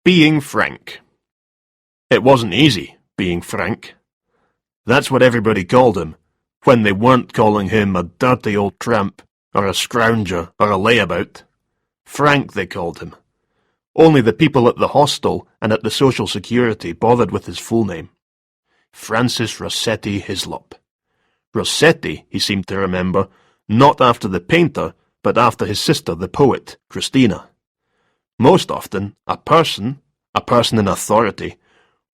Being frank. It wasn't easy, being frank. That's what everybody called him, when they weren't calling him a dirty old tramp, or a scrounger, or a layabout. Frank, they called him. Only the people at the hostel and at the Social Security bothered with his full name. Francis Rossetti Hislop. Rossetti, he seemed to remember, not after the painter, but after his sister, the poet, Christina. Most often, a person in authority,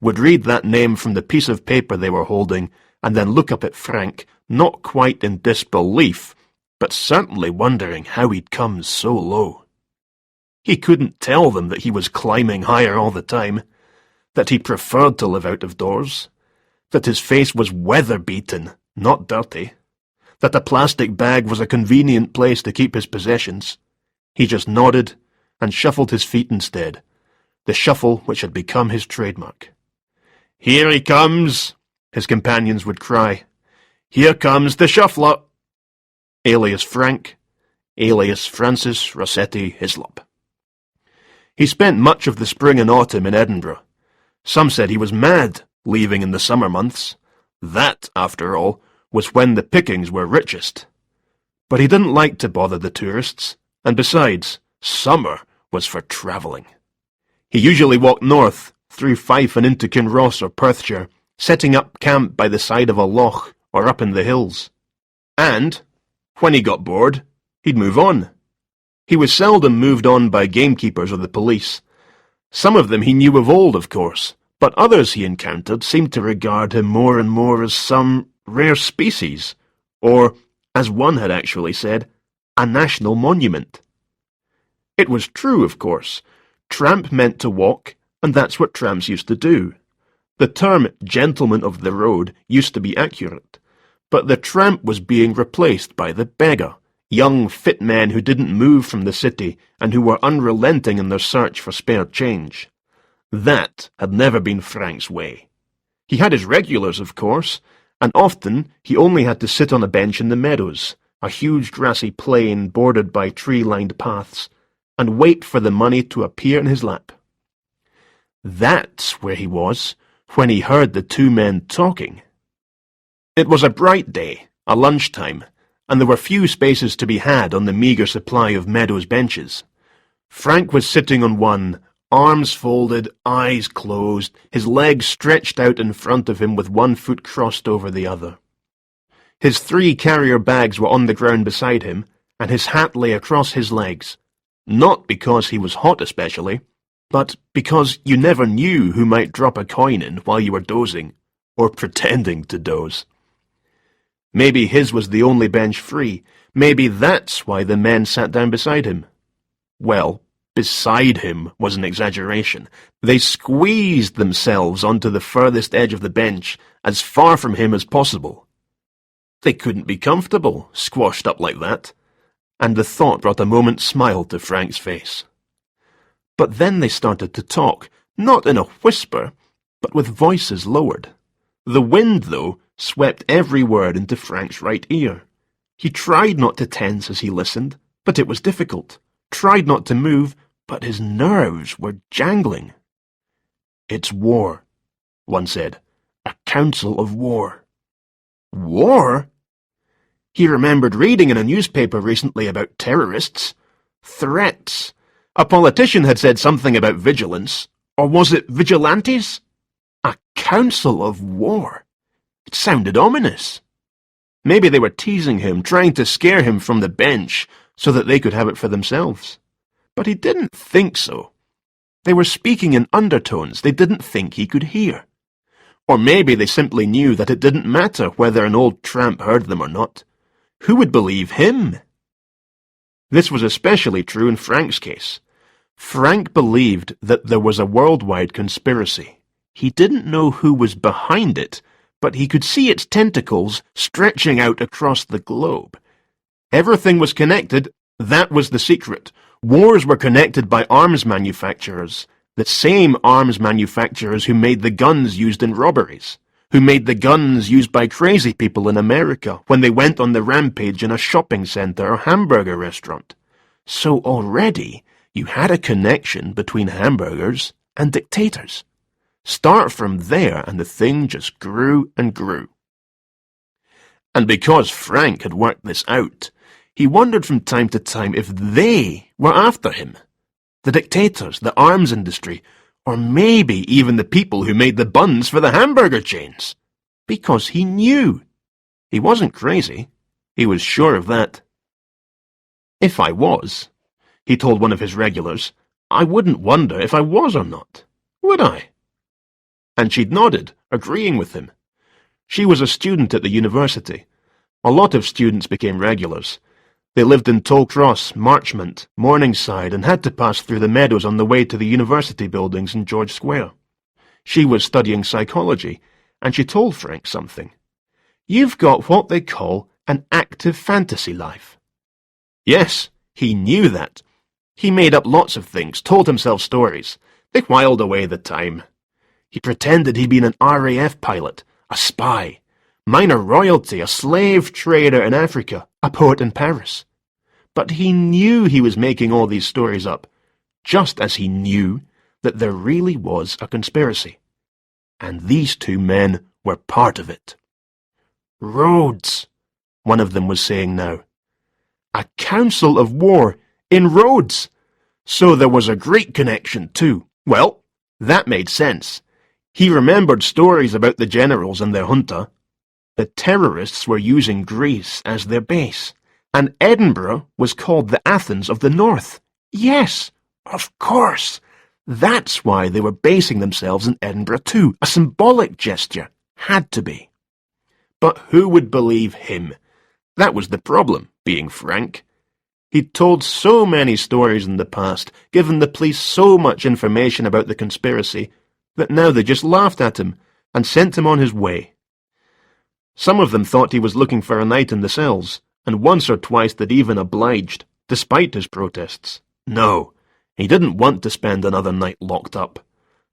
would read that name from the piece of paper they were holding and then look up at Frank, not quite in disbelief, but certainly wondering how he'd come so low. He couldn't tell them that he was climbing higher all the time, that he preferred to live out of doors, that his face was weather-beaten, not dirty, that a plastic bag was a convenient place to keep his possessions. He just nodded and shuffled his feet instead, the shuffle which had become his trademark. "Here he comes," his companions would cry. "Here comes the shuffler." Alias Frank, alias Francis Rossetti Hislop. He spent much of the spring and autumn in Edinburgh. Some said he was mad, leaving in the summer months. That, after all, was when the pickings were richest. But he didn't like to bother the tourists, and besides, summer was for travelling. He usually walked north, through Fife and into Kinross or Perthshire, setting up camp by the side of a loch or up in the hills. And, when he got bored, he'd move on. He was seldom moved on by gamekeepers or the police. Some of them he knew of old, of course, but others he encountered seemed to regard him more and more as some rare species, or, as one had actually said, a national monument. It was true, of course. Tramp meant to walk, and that's what tramps used to do. The term gentleman of the road used to be accurate, but the tramp was being replaced by the beggar, young fit men who didn't move from the city and who were unrelenting in their search for spare change. That had never been Frank's way. He had his regulars, of course, and often he only had to sit on a bench in the meadows, a huge grassy plain bordered by tree-lined paths, and wait for the money to appear in his lap. That's where he was when he heard the two men talking. It was a bright day, a lunchtime, and there were few spaces to be had on the meagre supply of meadows benches. Frank was sitting on one, arms folded, eyes closed, his legs stretched out in front of him with one foot crossed over the other. His 3 carrier bags were on the ground beside him, and his hat lay across his legs, not because he was hot especially, but because you never knew who might drop a coin in while you were dozing, or pretending to doze. Maybe his was the only bench free. Maybe that's why the men sat down beside him. Well, beside him was an exaggeration. They squeezed themselves onto the furthest edge of the bench, as far from him as possible. They couldn't be comfortable, squashed up like that, and the thought brought a moment's smile to Frank's face. But then they started to talk, not in a whisper, but with voices lowered. The wind, though, swept every word into Frank's right ear. He tried not to tense as he listened, but it was difficult. Tried not to move, but his nerves were jangling. "It's war," one said. "A council of war." War? He remembered reading in a newspaper recently about terrorists. Threats. A politician had said something about vigilance. Or was it vigilantes? A council of war. It sounded ominous. Maybe they were teasing him, trying to scare him from the bench so that they could have it for themselves. But he didn't think so. They were speaking in undertones they didn't think he could hear. Or maybe they simply knew that it didn't matter whether an old tramp heard them or not. Who would believe him? This was especially true in Frank's case. Frank believed that there was a worldwide conspiracy. He didn't know who was behind it, but he could see its tentacles stretching out across the globe. Everything was connected. That was the secret. Wars were connected by arms manufacturers, the same arms manufacturers who made the guns used in robberies, who made the guns used by crazy people in America when they went on the rampage in a shopping centre or hamburger restaurant. So already you had a connection between hamburgers and dictators. Start from there, and the thing just grew and grew. And because Frank had worked this out, he wondered from time to time if they were after him. The dictators, the arms industry, or maybe even the people who made the buns for the hamburger chains. Because he knew. He wasn't crazy. He was sure of that. If I was, he told one of his regulars, I wouldn't wonder if I was or not, would I? And she'd nodded, agreeing with him. She was a student at the university. A lot of students became regulars. They lived in Tollcross, Marchmont, Morningside, and had to pass through the meadows on the way to the university buildings in George Square. She was studying psychology, and she told Frank something. You've got what they call an active fantasy life. Yes, he knew that. He made up lots of things, told himself stories. They whiled away the time. He pretended he'd been an RAF pilot, a spy, minor royalty, a slave trader in Africa, a poet in Paris. But he knew he was making all these stories up, just as he knew that there really was a conspiracy. And these two men were part of it. Rhodes, one of them was saying now. A council of war in Rhodes. So there was a Greek connection too. Well, that made sense. He remembered stories about the generals and their junta. The terrorists were using Greece as their base, and Edinburgh was called the Athens of the North. Yes, of course. That's why they were basing themselves in Edinburgh too. A symbolic gesture. Had to be. But who would believe him? That was the problem, being frank. He'd told so many stories in the past, given the police so much information about the conspiracy, that now they just laughed at him and sent him on his way. Some of them thought he was looking for a night in the cells, and once or twice they'd even obliged, despite his protests. No, he didn't want to spend another night locked up.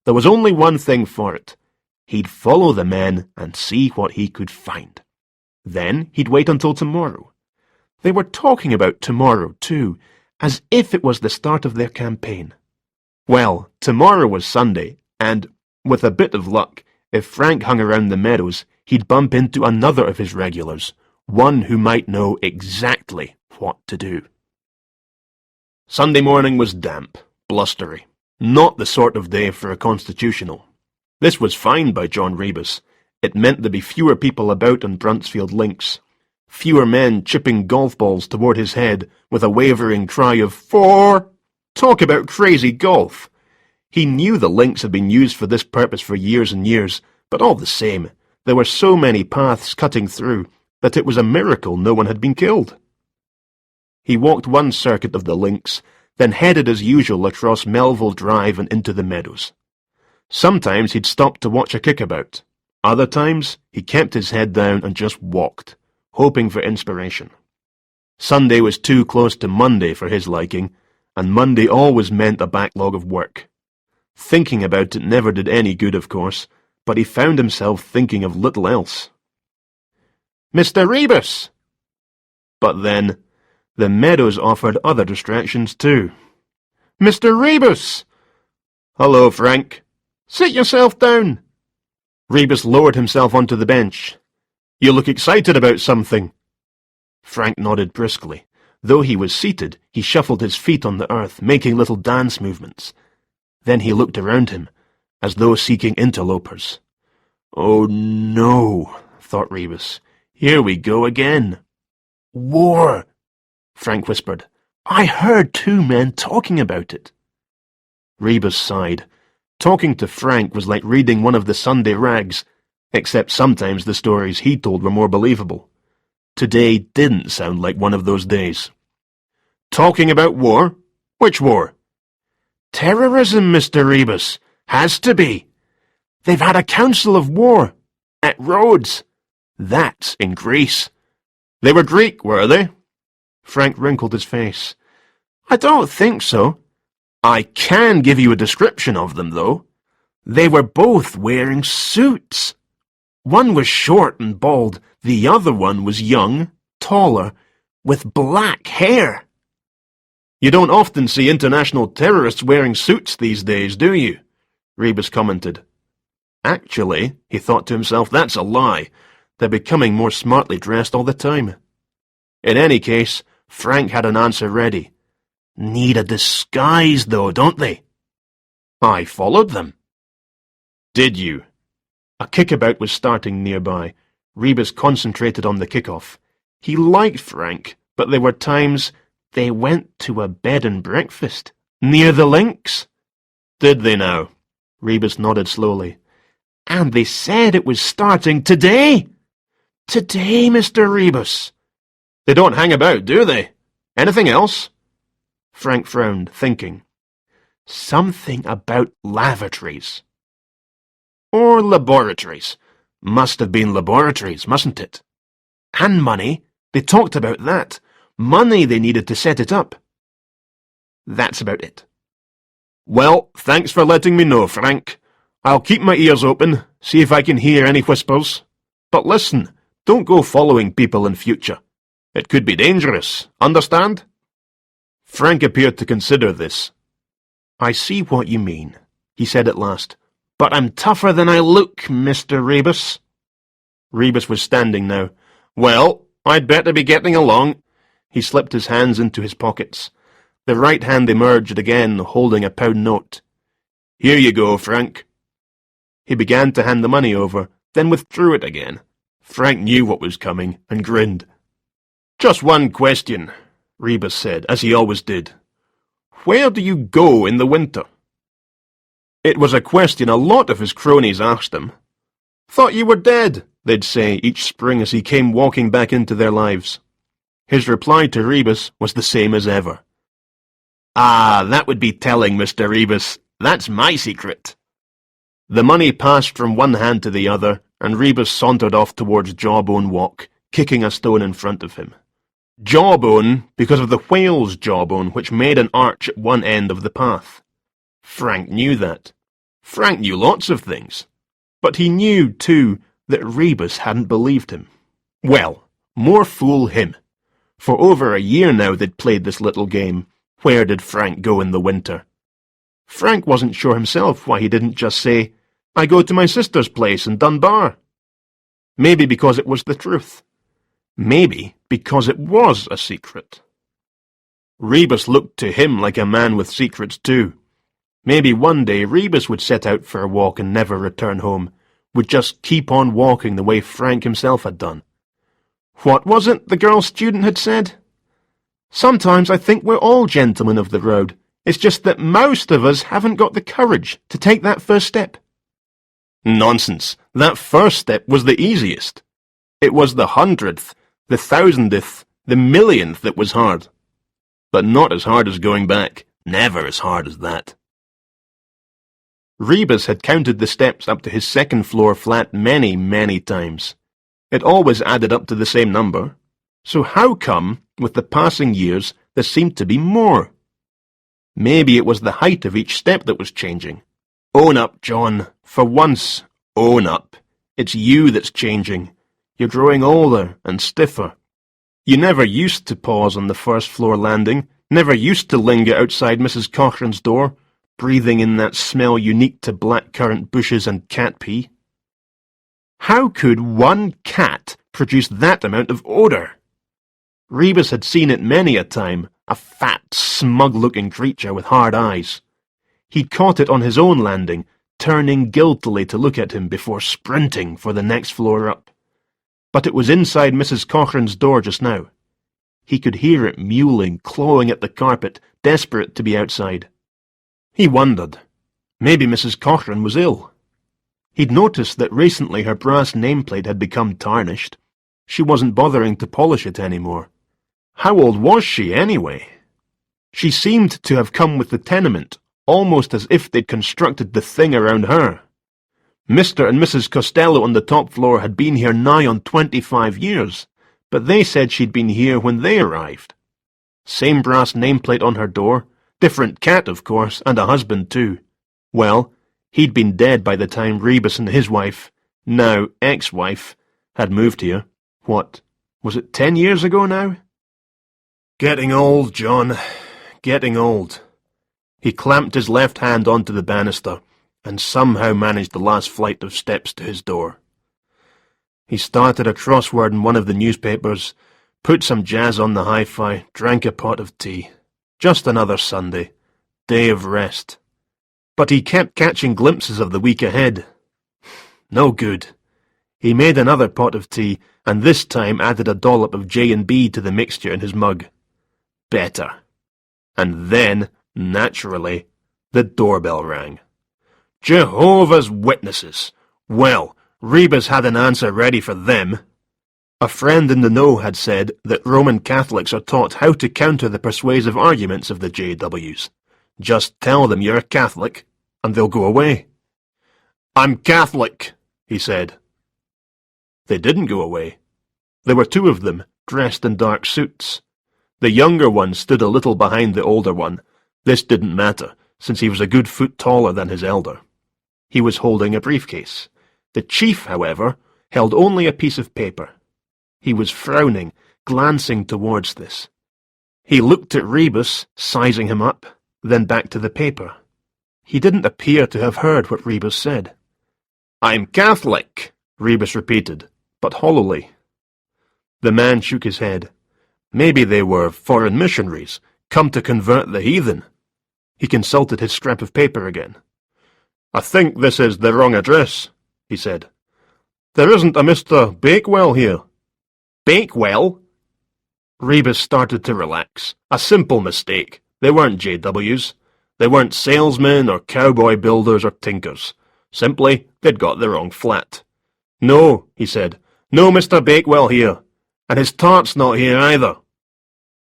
There was only one thing for it. He'd follow the men and see what he could find. Then he'd wait until tomorrow. They were talking about tomorrow, too, as if it was the start of their campaign. Well, tomorrow was Sunday, and, with a bit of luck, if Frank hung around the meadows, he'd bump into another of his regulars, one who might know exactly what to do. Sunday morning was damp, blustery, not the sort of day for a constitutional. This was fine by John Rebus. It meant there'd be fewer people about on Bruntsfield links, fewer men chipping golf balls toward his head with a wavering cry of "4!" Talk about crazy golf! He knew the links had been used for this purpose for years and years, but all the same, there were so many paths cutting through that it was a miracle no one had been killed. He walked one circuit of the links, then headed as usual across Melville Drive and into the meadows. Sometimes he'd stop to watch a kickabout. Other times, he kept his head down and just walked, hoping for inspiration. Sunday was too close to Monday for his liking, and Monday always meant a backlog of work. Thinking about it never did any good, of course, but he found himself thinking of little else. "Mr. Rebus!" But then, the meadows offered other distractions too. "Mr. Rebus!" "Hello, Frank." "Sit yourself down." Rebus lowered himself onto the bench. "You look excited about something." Frank nodded briskly. Though he was seated, he shuffled his feet on the earth, making little dance movements. Then he looked around him, as though seeking interlopers. "Oh no," thought Rebus. "Here we go again." "War," Frank whispered. "I heard two men talking about it." Rebus sighed. Talking to Frank was like reading one of the Sunday rags, except sometimes the stories he told were more believable. Today didn't sound like one of those days. "Talking about war? Which war?" "Terrorism, Mr. Rebus. Has to be. They've had a council of war. At Rhodes. That's in Greece." "They were Greek, were they?" Frank wrinkled his face. "I don't think so. I can give you a description of them, though. They were both wearing suits. One was short and bald, the other one was young, taller, with black hair." "You don't often see international terrorists wearing suits these days, do you?" Rebus commented. Actually, he thought to himself, that's a lie. They're becoming more smartly dressed all the time. In any case, Frank had an answer ready. Need a disguise, though, don't they? I followed them. Did you? A kickabout was starting nearby. Rebus concentrated on the kickoff. He liked Frank, but there were times they went to a bed and breakfast near the links. Did they now? Rebus nodded slowly. And they said it was starting today. Today, Mr. Rebus. They don't hang about, do they? Anything else? Frank frowned, thinking. Something about lavatories. Or laboratories. Must have been laboratories, mustn't it? And money. They talked about that. Money they needed to set it up. That's about it. Well, thanks for letting me know, Frank. I'll keep my ears open, see if I can hear any whispers. But listen, don't go following people in future. It could be dangerous, understand? Frank appeared to consider this. I see what you mean, he said at last. But I'm tougher than I look, Mr. Rebus. Rebus was standing now. Well, I'd better be getting along. He slipped his hands into his pockets. The right hand emerged again, holding a £1 note. Here you go, Frank. He began to hand the money over, then withdrew it again. Frank knew what was coming, and grinned. Just one question, Rebus said, as he always did. Where do you go in the winter? It was a question a lot of his cronies asked him. Thought you were dead, they'd say each spring as he came walking back into their lives. His reply to Rebus was the same as ever. Ah, that would be telling, Mr. Rebus. That's my secret. The money passed from one hand to the other, and Rebus sauntered off towards Jawbone Walk, kicking a stone in front of him. Jawbone, because of the whale's jawbone which made an arch at one end of the path. Frank knew that. Frank knew lots of things. But he knew, too, that Rebus hadn't believed him. Well, more fool him. For over a year now they'd played this little game. Where did Frank go in the winter? Frank wasn't sure himself why he didn't just say, I go to my sister's place in Dunbar. Maybe because it was the truth. Maybe because it was a secret. Rebus looked to him like a man with secrets too. Maybe one day Rebus would set out for a walk and never return home, would just keep on walking the way Frank himself had done. What was it the girl student had said? Sometimes I think we're all gentlemen of the road. It's just that most of us haven't got the courage to take that first step. Nonsense. That first step was the easiest. It was the 100th, the 1000th, the millionth that was hard. But not as hard as going back. Never as hard as that. Rebus had counted the steps up to his second-floor flat many, many times. It always added up to the same number. So how come, with the passing years, there seemed to be more? Maybe it was the height of each step that was changing. Own up, John. For once, own up. It's you that's changing. You're growing older and stiffer. You never used to pause on the first-floor landing, never used to linger outside Mrs. Cochrane's door, breathing in that smell unique to blackcurrant bushes and cat pee. How could one cat produce that amount of odour? Rebus had seen it many a time, a fat, smug-looking creature with hard eyes. He'd caught it on his own landing, turning guiltily to look at him before sprinting for the next floor up. But it was inside Mrs. Cochrane's door just now. He could hear it mewling, clawing at the carpet, desperate to be outside. He wondered. Maybe Mrs. Cochrane was ill. He'd noticed that recently her brass nameplate had become tarnished. She wasn't bothering to polish it anymore. How old was she, anyway? She seemed to have come with the tenement, almost as if they'd constructed the thing around her. Mr. and Mrs. Costello on the top floor had been here nigh on 25 years, but they said she'd been here when they arrived. Same brass nameplate on her door, different cat, of course, and a husband, too. Well, he'd been dead by the time Rebus and his wife, now ex-wife, had moved here. What, was it 10 years ago now? Getting old, John. Getting old. He clamped his left hand onto the banister, and somehow managed the last flight of steps to his door. He started a crossword in one of the newspapers, put some jazz on the hi-fi, drank a pot of tea. Just another Sunday. Day of rest. But he kept catching glimpses of the week ahead. No good. He made another pot of tea, and this time added a dollop of J&B to the mixture in his mug. Better. And then, naturally, the doorbell rang. Jehovah's Witnesses! Well, Rebus had an answer ready for them. A friend in the know had said that Roman Catholics are taught how to counter the persuasive arguments of the JWs. Just tell them you're a Catholic, and they'll go away. I'm Catholic, he said. They didn't go away. There were two of them, dressed in dark suits. The younger one stood a little behind the older one. This didn't matter, since he was a good foot taller than his elder. He was holding a briefcase. The chief, however, held only a piece of paper. He was frowning, glancing towards this. He looked at Rebus, sizing him up, then back to the paper. He didn't appear to have heard what Rebus said. I'm Catholic, Rebus repeated, but hollowly. The man shook his head. Maybe they were foreign missionaries, come to convert the heathen. He consulted his scrap of paper again. I think this is the wrong address, he said. There isn't a Mr. Bakewell here. Bakewell? Rebus started to relax. A simple mistake. They weren't JWs. They weren't salesmen or cowboy builders or tinkers. Simply, they'd got the wrong flat. No, he said. No Mr. Bakewell here. And his tart's not here either.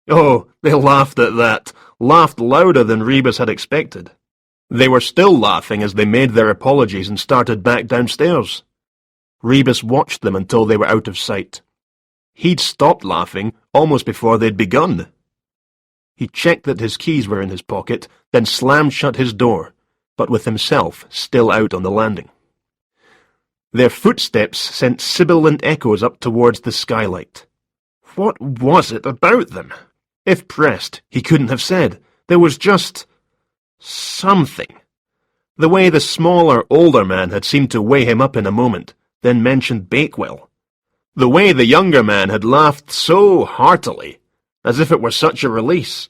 Oh, they laughed at that. Laughed louder than Rebus had expected. They were still laughing as they made their apologies and started back downstairs. Rebus watched them until they were out of sight. He'd stopped laughing almost before they'd begun. He checked that his keys were in his pocket, then slammed shut his door, but with himself still out on the landing. Their footsteps sent sibilant echoes up towards the skylight. What was it about them? If pressed, he couldn't have said. There was just something. The way the smaller, older man had seemed to weigh him up in a moment, then mentioned Bakewell. The way the younger man had laughed so heartily, as if it were such a release.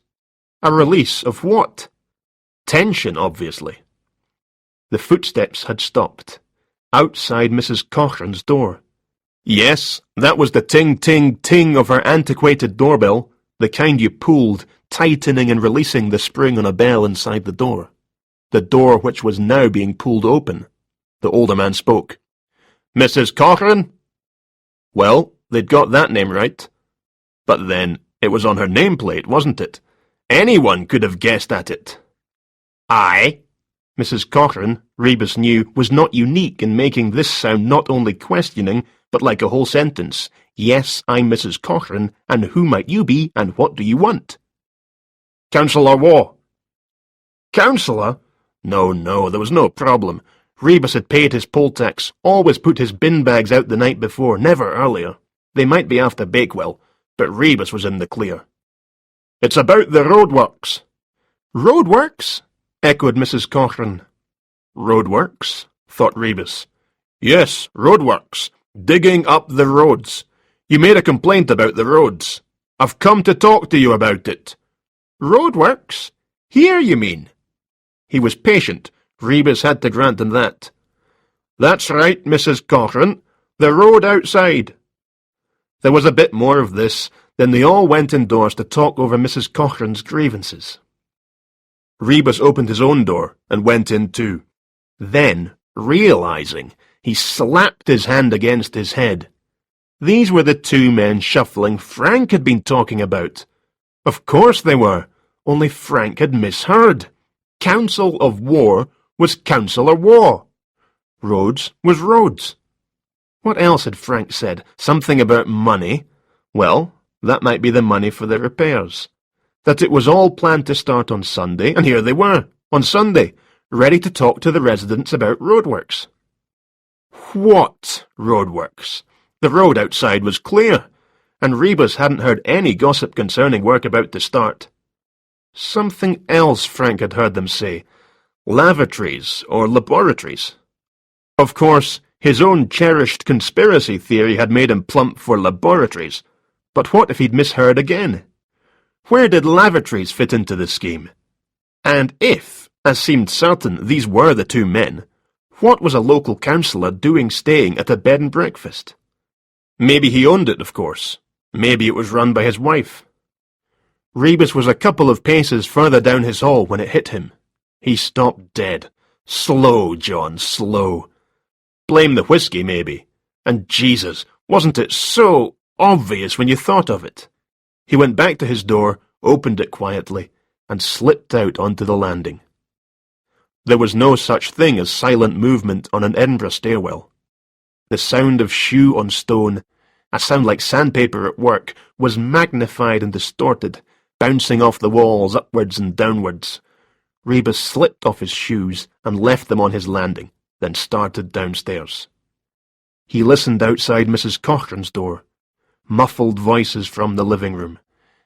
A release of what? Tension, obviously. The footsteps had stopped, outside Mrs. Cochrane's door. Yes, that was the ting-ting-ting of her antiquated doorbell, the kind you pulled, tightening and releasing the spring on a bell inside the door which was now being pulled open. The older man spoke. Mrs. Cochrane? Well, they'd got that name right. But then, it was on her nameplate, wasn't it? Anyone could have guessed at it. Aye. Mrs. Cochrane, Rebus knew, was not unique in making this sound not only questioning, but like a whole sentence. Yes, I'm Mrs. Cochrane, and who might you be, and what do you want? Councillor Waugh. Councillor? No, there was no problem. Rebus had paid his poll tax, always put his bin bags out the night before, never earlier. They might be after Bakewell, but Rebus was in the clear. It's about the roadworks. Roadworks? Echoed Mrs. Cochrane. Roadworks? Thought Rebus. Yes, roadworks. Digging up the roads. You made a complaint about the roads. I've come to talk to you about it. Roadworks? Here, you mean? He was patient. Rebus had to grant him that. That's right, Mrs. Cochrane. The road outside. There was a bit more of this, then they all went indoors to talk over Mrs. Cochrane's grievances. Rebus opened his own door and went in too. Then, realizing, he slapped his hand against his head. These were the two men shuffling Frank had been talking about. Of course they were, only Frank had misheard. Council of War was Councillor Waugh. Roads was roads. What else had Frank said? Something about money. Well, that might be the money for the repairs. That it was all planned to start on Sunday, and here they were, on Sunday, ready to talk to the residents about roadworks. What roadworks? The road outside was clear, and Rebus hadn't heard any gossip concerning work about to start. Something else Frank had heard them say, Lavatories or laboratories? Of course, his own cherished conspiracy theory had made him plump for laboratories, but what if he'd misheard again? Where did lavatories fit into the scheme? And if, as seemed certain, these were the two men, what was a local councillor doing staying at a bed and breakfast? Maybe he owned it, of course. Maybe it was run by his wife. Rebus was a couple of paces further down his hall when it hit him. He stopped dead. Slow, John, slow. Blame the whiskey, maybe. And Jesus, wasn't it so obvious when you thought of it? He went back to his door, opened it quietly, and slipped out onto the landing. There was no such thing as silent movement on an Edinburgh stairwell. The sound of shoe on stone, a sound like sandpaper at work, was magnified and distorted, bouncing off the walls upwards and downwards. Rebus slipped off his shoes and left them on his landing, then started downstairs. He listened outside Mrs. Cochrane's door. Muffled voices from the living room.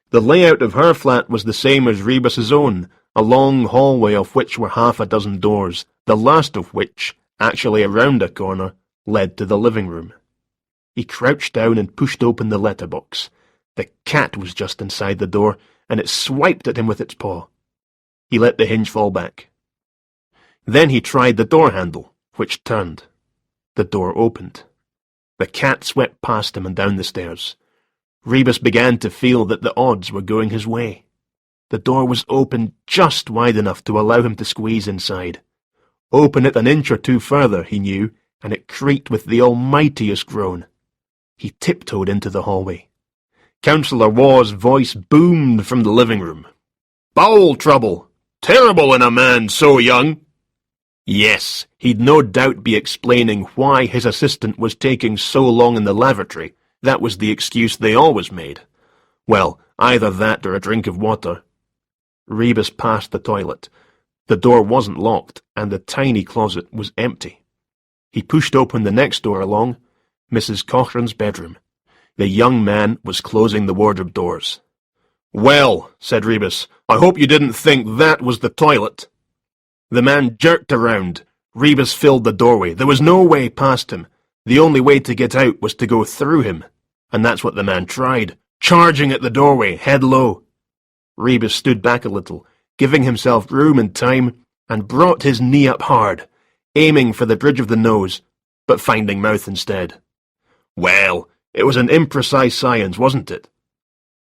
The layout of her flat was the same as Rebus's own, a long hallway of which were half a dozen doors, the last of which, actually around a corner, led to the living room. He crouched down and pushed open the letterbox. The cat was just inside the door, and it swiped at him with its paw. He let the hinge fall back. Then he tried the door handle, which turned. The door opened. The cat swept past him and down the stairs. Rebus began to feel that the odds were going his way. The door was open just wide enough to allow him to squeeze inside. Open it an inch or two further, he knew, and it creaked with the almightiest groan. He tiptoed into the hallway. Councillor Waugh's voice boomed from the living room. "Bowel trouble! Terrible in a man so young!" Yes, he'd no doubt be explaining why his assistant was taking so long in the lavatory. That was the excuse they always made. Well, either that or a drink of water. Rebus passed the toilet. The door wasn't locked, and the tiny closet was empty. He pushed open the next door along, Mrs. Cochrane's bedroom. The young man was closing the wardrobe doors. "Well," said Rebus, "I hope you didn't think that was the toilet." The man jerked around. Rebus filled the doorway. There was no way past him. The only way to get out was to go through him. And that's what the man tried, charging at the doorway, head low. Rebus stood back a little, giving himself room and time, and brought his knee up hard, aiming for the bridge of the nose, but finding mouth instead. Well, it was an imprecise science, wasn't it?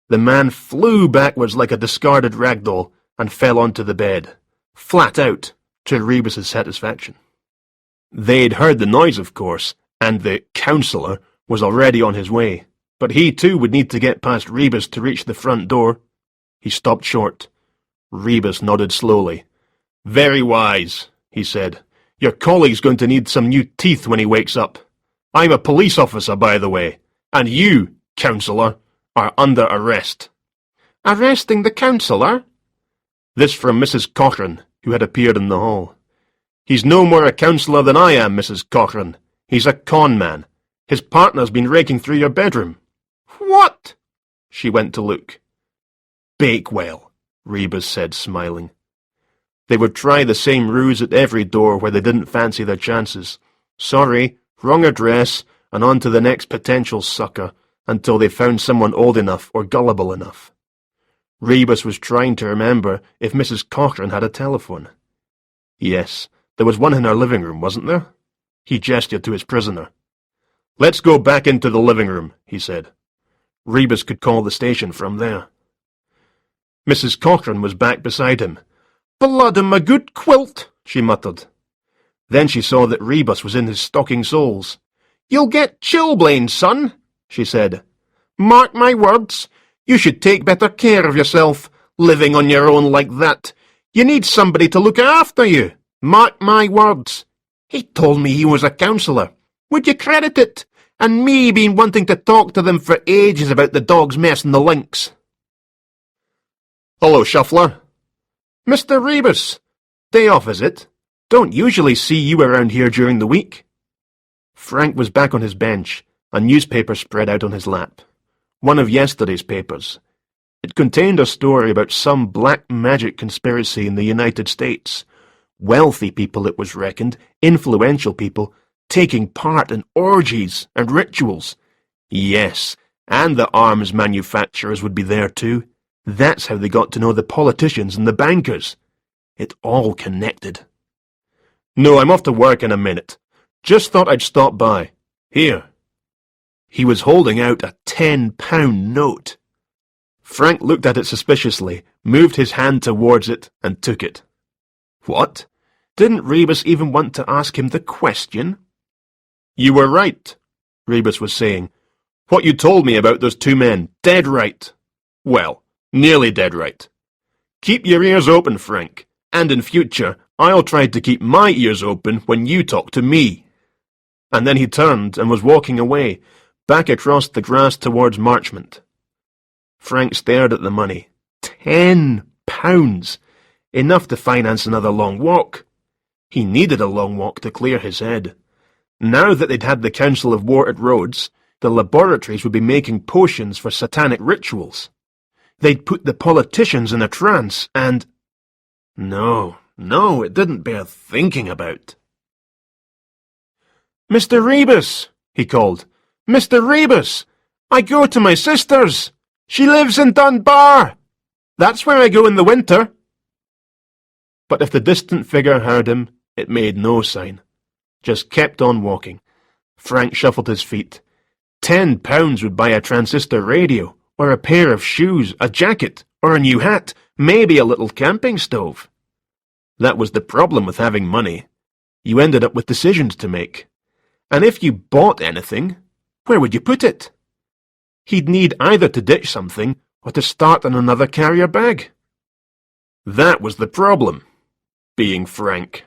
The man flew backwards like a discarded rag doll and fell onto the bed, flat out, to Rebus's satisfaction. They'd heard the noise, of course, and the councillor was already on his way, but he too would need to get past Rebus to reach the front door. He stopped short. Rebus nodded slowly. "Very wise," he said. "Your colleague's going to need some new teeth when he wakes up. I'm a police officer, by the way, and you, councillor, are under arrest." "Arresting the councillor?" This from Mrs. Cochrane, who had appeared in the hall. "He's no more a councillor than I am, Mrs. Cochrane. He's a con man. His partner's been raking through your bedroom." "What?" She went to look. "Bakewell," Rebus said, smiling. They would try the same ruse at every door where they didn't fancy their chances. Sorry, wrong address, and on to the next potential sucker, until they found someone old enough or gullible enough. Rebus was trying to remember if Mrs. Cochrane had a telephone. Yes, there was one in her living room, wasn't there? He gestured to his prisoner. "Let's go back into the living room," he said. Rebus could call the station from there. Mrs. Cochrane was back beside him. "Blood and my good quilt," she muttered. Then she saw that Rebus was in his stocking soles. "You'll get chilblains, son," she said. "Mark my words. You should take better care of yourself, living on your own like that. You need somebody to look after you. Mark my words. He told me he was a councillor. Would you credit it? And me been wanting to talk to them for ages about the dog's mess and the links." "Hello, Shuffler." "Mr. Rebus. Day off, is it? Don't usually see you around here during the week." Frank was back on his bench, a newspaper spread out on his lap. One of yesterday's papers. It contained a story about some black magic conspiracy in the United States, Wealthy people, it was reckoned, influential people, taking part in orgies and rituals. Yes, and the arms manufacturers would be there too. That's how they got to know the politicians and the bankers. It all connected. No, I'm off to work in a minute. Just thought I'd stop by. Here. He was holding out a £10 note. Frank looked at it suspiciously, moved his hand towards it, and took it. What? Didn't Rebus even want to ask him the question? You were right, Rebus was saying. What you told me about those two men, dead right. Well, nearly dead right. Keep your ears open, Frank, and in future I'll try to keep my ears open when you talk to me. And then he turned and was walking away, back across the grass towards Marchmont. Frank stared at the money. £10! Enough to finance another long walk. He needed a long walk to clear his head. Now that they'd had the Council of War at Rhodes, the laboratories would be making potions for satanic rituals. They'd put the politicians in a trance, and... No, it didn't bear thinking about. Mr. Rebus, he called. Mr. Rebus, I go to my sister's. She lives in Dunbar. That's where I go in the winter. But if the distant figure heard him, it made no sign. Just kept on walking. Frank shuffled his feet. £10 would buy a transistor radio, or a pair of shoes, a jacket, or a new hat, maybe a little camping stove. That was the problem with having money. You ended up with decisions to make. And if you bought anything, where would you put it? He'd need either to ditch something or to start on another carrier bag. That was the problem, being Frank.